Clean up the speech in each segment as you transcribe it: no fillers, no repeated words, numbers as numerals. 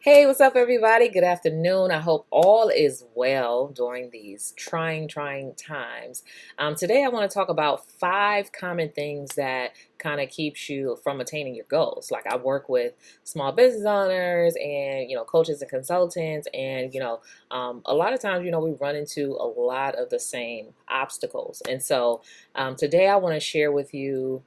Hey, what's up, everybody? Good afternoon. I hope all is well during these trying times. Today, I want to talk about 5 common things that kind of keeps you from attaining your goals. Like I work with small business owners and coaches and consultants, and a lot of times we run into a lot of the same obstacles. And so today, I want to share with you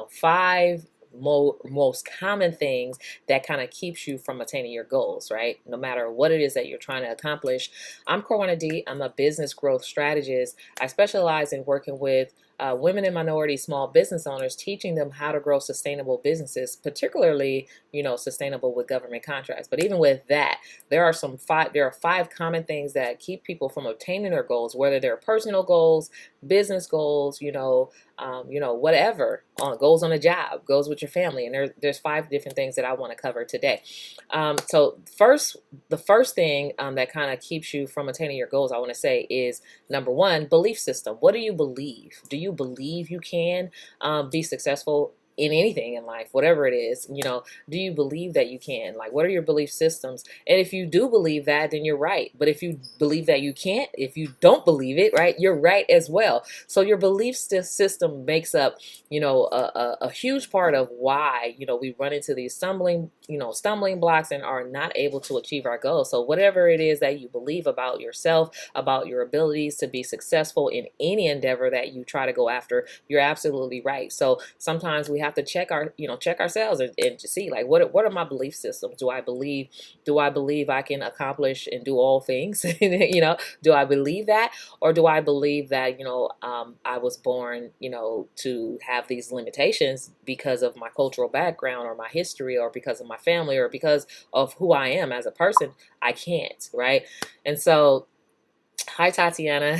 5 most common things that kind of keeps you from attaining your goals, right? No matter what it is that you're trying to accomplish. I'm Karwanna D. I'm a business growth strategist. I specialize in working with women and minority small business owners, teaching them how to grow sustainable businesses, particularly, sustainable with government contracts. But even with that, there are 5 common things that keep people from obtaining their goals, whether they're personal goals, business goals, whatever, goals on a job, goals with your family. And there's 5 different things that I want to cover today. The first thing that kind of keeps you from attaining your goals, I want to say, is number one, belief system. What do you believe? Do you believe you can be successful in anything in life, whatever it is? Do you believe that you can? Like, what are your belief systems? And if you do believe that, then you're right. But if you believe that you can't, if you don't believe it, right, you're right as well. So your belief system makes up, a huge part of why, we run into these stumbling blocks and are not able to achieve our goals. So whatever it is that you believe about yourself, about your abilities to be successful in any endeavor that you try to go after, you're absolutely right. So sometimes we have to check ourselves and to see, like, what are my belief systems? Do I believe I can accomplish and do all things? Do I believe that? Or do I believe that, I was born, to have these limitations because of my cultural background or my history or because of my family or because of who I am as a person? I can't, right? And so, hi, Tatiana.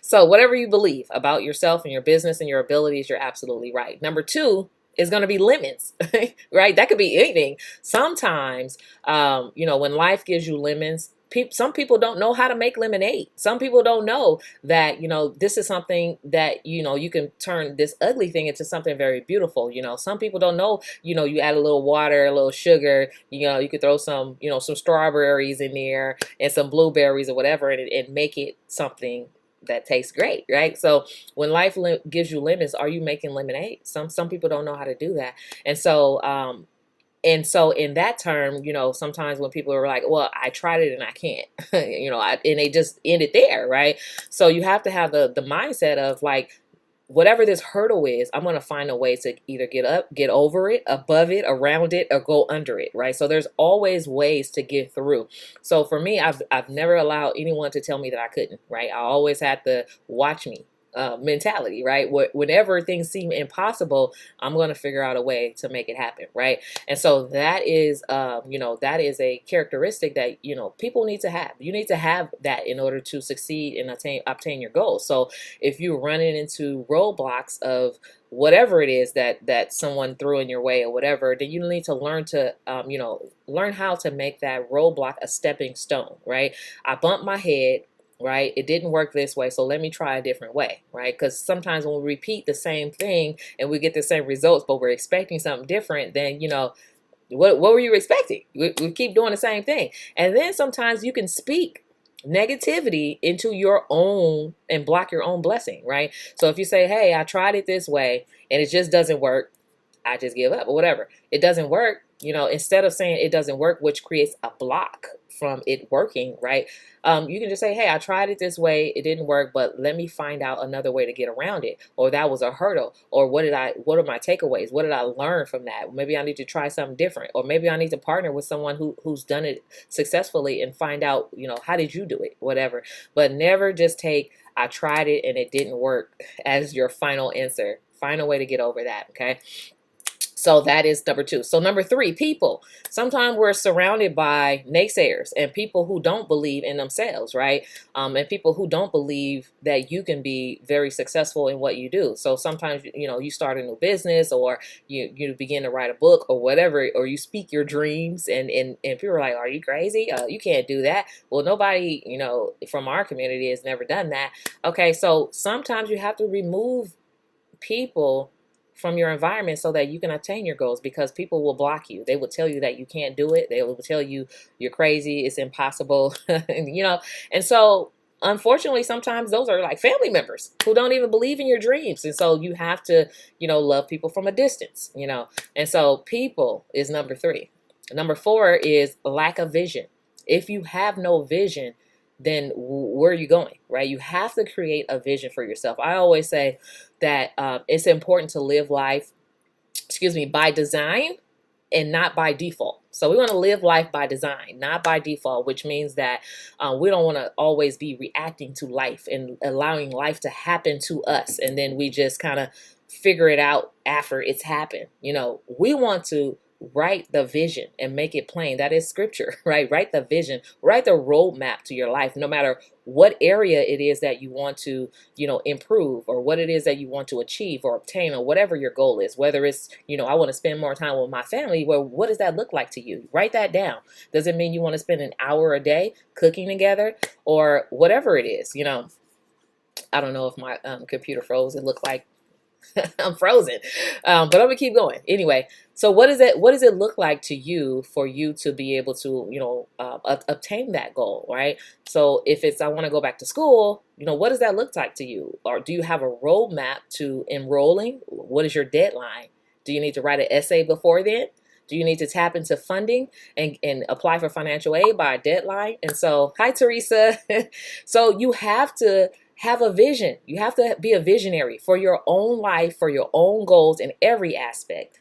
So whatever you believe about yourself and your business and your abilities, you're absolutely right. Number 2 is going to be limits, right? That could be anything. Sometimes, when life gives you lemons, some people don't know how to make lemonade. Some people don't know that, this is something that, you can turn this ugly thing into something very beautiful. Some people don't know, you add a little water, a little sugar, you could throw some strawberries in there and some blueberries or whatever, and make it something that tastes great, right? So when life gives you lemons, are you making lemonade? Some people don't know how to do that. And so in that term, sometimes when people are like, well, I tried it and I can't, and they just end it there, right? So you have to have the mindset of, like, whatever this hurdle is, I'm going to find a way to either get up, get over it, above it, around it, or go under it, right? So there's always ways to get through. So for me, I've never allowed anyone to tell me that I couldn't, right? I always had to watch me. Mentality, right? Whenever things seem impossible, I'm going to figure out a way to make it happen, right? And so that is, that is a characteristic that people need to have. You need to have that in order to succeed and obtain your goals. So if you're running into roadblocks of whatever it is that someone threw in your way or whatever, then you need to learn to, learn how to make that roadblock a stepping stone, right? I bumped my head. Right? It didn't work this way, so let me try a different way, right? Because sometimes when we repeat the same thing and we get the same results, but we're expecting something different, then, what were you expecting? We keep doing the same thing. And then sometimes you can speak negativity into your own and block your own blessing, right? So if you say, hey, I tried it this way and it just doesn't work, I just give up or whatever. It doesn't work, instead of saying it doesn't work, which creates a block from it working, right? You can just say, hey, I tried it this way, it didn't work, but let me find out another way to get around it. Or that was a hurdle. Or what are my takeaways? What did I learn from that? Maybe I need to try something different. Or maybe I need to partner with someone who's done it successfully and find out, how did you do it? Whatever. But never just take, I tried it and it didn't work as your final answer. Find a way to get over that, okay? So that is number 2. So number 3, people. Sometimes we're surrounded by naysayers and people who don't believe in themselves, right? And people who don't believe that you can be very successful in what you do. So sometimes, you start a new business, or you begin to write a book or whatever, or you speak your dreams, and people are like, are you crazy? You can't do that. Well, nobody, from our community has never done that. Okay, so sometimes you have to remove people from your environment so that you can attain your goals, because people will block you. They will tell you that you can't do it. They will tell you you're crazy, it's impossible. And so unfortunately sometimes those are like family members who don't even believe in your dreams. And so you have to, love people from a distance. And so people is number 3. Number 4 is lack of vision. If you have no vision, then where are you going, right? You have to create a vision for yourself. I always say that it's important to live life, by design and not by default. So we want to live life by design, not by default, which means that we don't want to always be reacting to life and allowing life to happen to us. And then we just kind of figure it out after it's happened. We want to write the vision and make it plain. That is scripture, right? Write the vision, write the roadmap to your life, no matter what area it is that you want to, improve, or what it is that you want to achieve or obtain, or whatever your goal is. Whether it's, I want to spend more time with my family. Well, what does that look like to you? Write that down. Does it mean you want to spend an hour a day cooking together, or whatever it is? I don't know if my computer froze. It looked like I'm frozen, but I'm gonna keep going anyway. So what does it look like to you for you to be able to obtain that goal, right? So if it's I want to go back to school, what does that look like to you? Or do you have a roadmap to enrolling? What is your deadline? Do you need to write an essay before then? Do you need to tap into funding and apply for financial aid by a deadline? And so, hi Teresa. So you have to have a vision. You have to be a visionary for your own life, for your own goals in every aspect.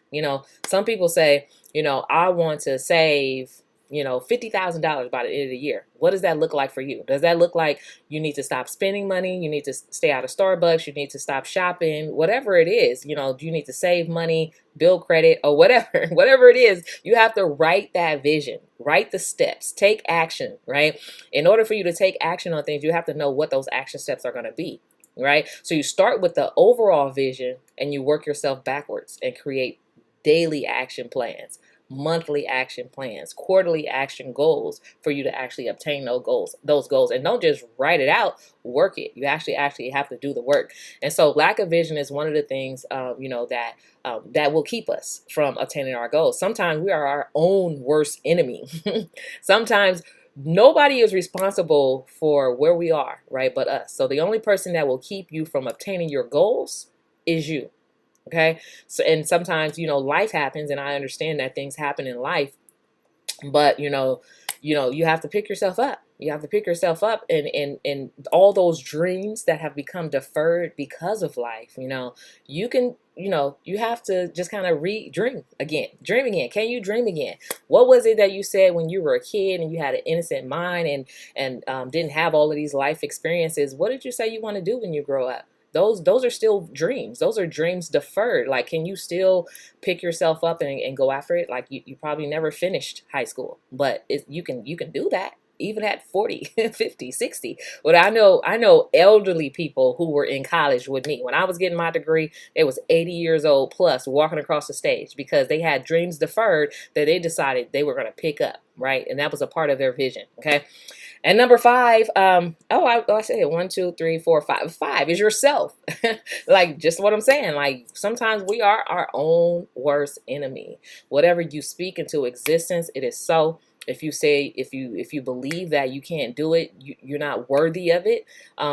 Some people say, I want to save, $50,000 by the end of the year. What does that look like for you? Does that look like you need to stop spending money? You need to stay out of Starbucks. You need to stop shopping, whatever it is. Do you need to save money, build credit, or whatever, whatever it is, you have to write that vision, write the steps, take action, right? In order for you to take action on things, you have to know what those action steps are going to be, right? So you start with the overall vision and you work yourself backwards and create daily action plans, monthly action plans, quarterly action goals for you to actually obtain those goals. And don't just write it out, work it. You actually have to do the work. And so lack of vision is one of the things, that will keep us from attaining our goals. Sometimes we are our own worst enemy. Sometimes nobody is responsible for where we are, right, but us. So the only person that will keep you from obtaining your goals is you. Okay. So, and sometimes, life happens, and I understand that things happen in life, but, you have to pick yourself up. You have to pick yourself up, and all those dreams that have become deferred because of life, you can, you have to just kind of dream again. Can you dream again? What was it that you said when you were a kid and you had an innocent mind and didn't have all of these life experiences? What did you say you want to do when you grow up? Those are still dreams. Those are dreams deferred. Like, can you still pick yourself up and go after it? Like, you probably never finished high school, but you can do that even at 40, 50, 60. But I know elderly people who were in college with me. When I was getting my degree, they was 80 years old plus walking across the stage because they had dreams deferred that they decided they were going to pick up, right? And that was a part of their vision, okay? And number 5, I said 1, 2, 3, 4, 5. 5 is yourself. Like, just what I'm saying. Like, sometimes we are our own worst enemy. Whatever you speak into existence, it is so. If you believe that you can't do it, you're not worthy of it,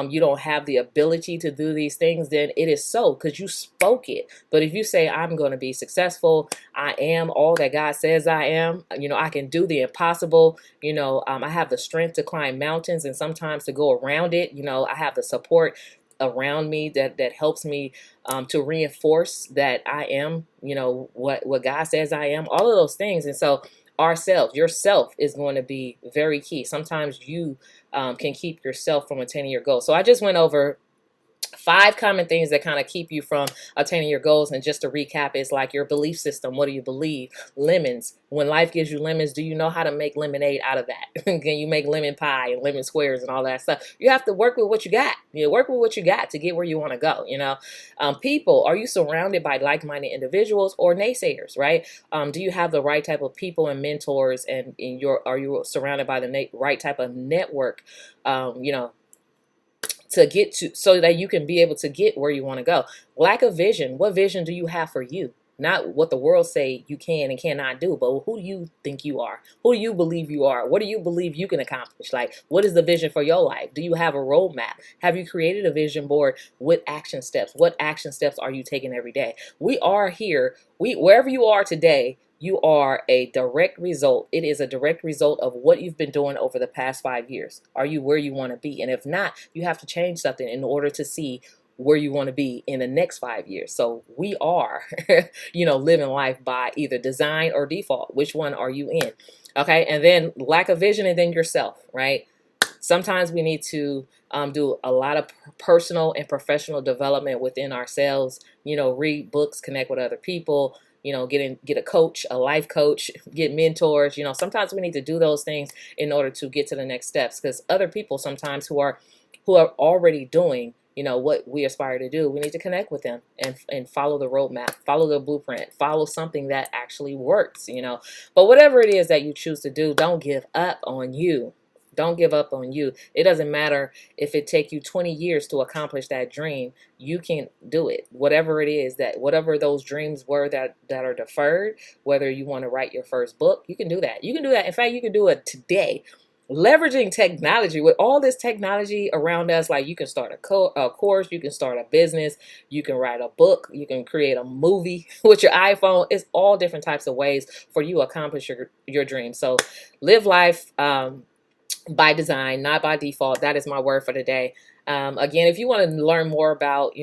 you don't have the ability to do these things, then it is so, because you spoke it. But if you say, I'm going to be successful, I am all that God says I am, I can do the impossible, I have the strength to climb mountains and sometimes to go around it, I have the support around me that helps me to reinforce that I am, what God says I am, all of those things. And so yourself is going to be very key. Sometimes you can keep yourself from attaining your goals. So I just went over 5 common things that kind of keep you from attaining your goals. And just to recap, it's like your belief system. What do you believe? Lemons. When life gives you lemons, do you know how to make lemonade out of that? Can you make lemon pie and lemon squares and all that stuff? You have to work with what you got. Work with what you got to get where you want to go. People, are you surrounded by like-minded individuals or naysayers, right? Do you have the right type of people and mentors, and are you surrounded by the right type of network? to get to, so that you can be able to get where you want to go. Lack of vision. What vision do you have for you? Not what the world say you can and cannot do, but who do you think you are? Who do you believe you are? What do you believe you can accomplish? Like, what is the vision for your life? Do you have a roadmap? Have you created a vision board with action steps? What action steps are you taking every day? We are here. Wherever you are today, you are a direct result. It is a direct result of what you've been doing over the past 5 years. Are you where you want to be? And if not, you have to change something in order to see where you want to be in the next 5 years. So we are, living life by either design or default. Which one are you in? Okay. And then lack of vision, and then yourself, right? Sometimes we need to do a lot of personal and professional development within ourselves, read books, connect with other people, get a coach, a life coach, get mentors. Sometimes we need to do those things in order to get to the next steps, because other people sometimes who are already doing what we aspire to do, we need to connect with them and follow the roadmap, follow the blueprint, follow something that actually works. But whatever it is that you choose to do, don't give up on you. Don't give up on you. It doesn't matter if it take you 20 years to accomplish that dream. You can do it. Whatever it is, whatever those dreams were that are deferred, whether you want to write your first book, you can do that. You can do that. In fact, you can do it today. Leveraging technology, with all this technology around us, like you can start a course, you can start a business, you can write a book, you can create a movie with your iPhone. It's all different types of ways for you to accomplish your dreams. So live life by design, not by default. That is my word for today. Again, if you want to learn more about,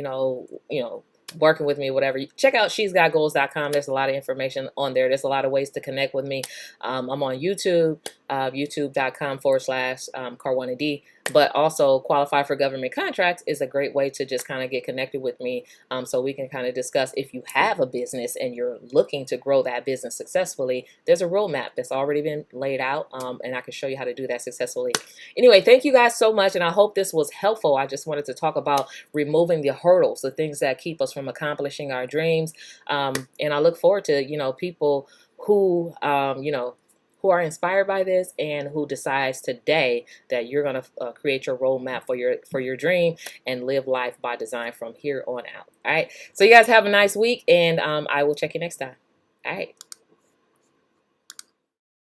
working with me, whatever, check out she'sgotgoals.com. There's a lot of information on there. There's a lot of ways to connect with me. I'm on YouTube, youtube.com/Karwanna D. But also, Qualify for Government Contracts is a great way to just kind of get connected with me, so we can kind of discuss, if you have a business and you're looking to grow that business successfully, there's a roadmap that's already been laid out, and I can show you how to do that successfully. Anyway, thank you guys so much, and I hope this was helpful. I just wanted to talk about removing the hurdles, the things that keep us from accomplishing our dreams, and I look forward to, people who, who are inspired by this, and who decides today that you're going to create your roadmap for your dream and live life by design from here on out. All right. So you guys have a nice week, and I will check you next time. All right.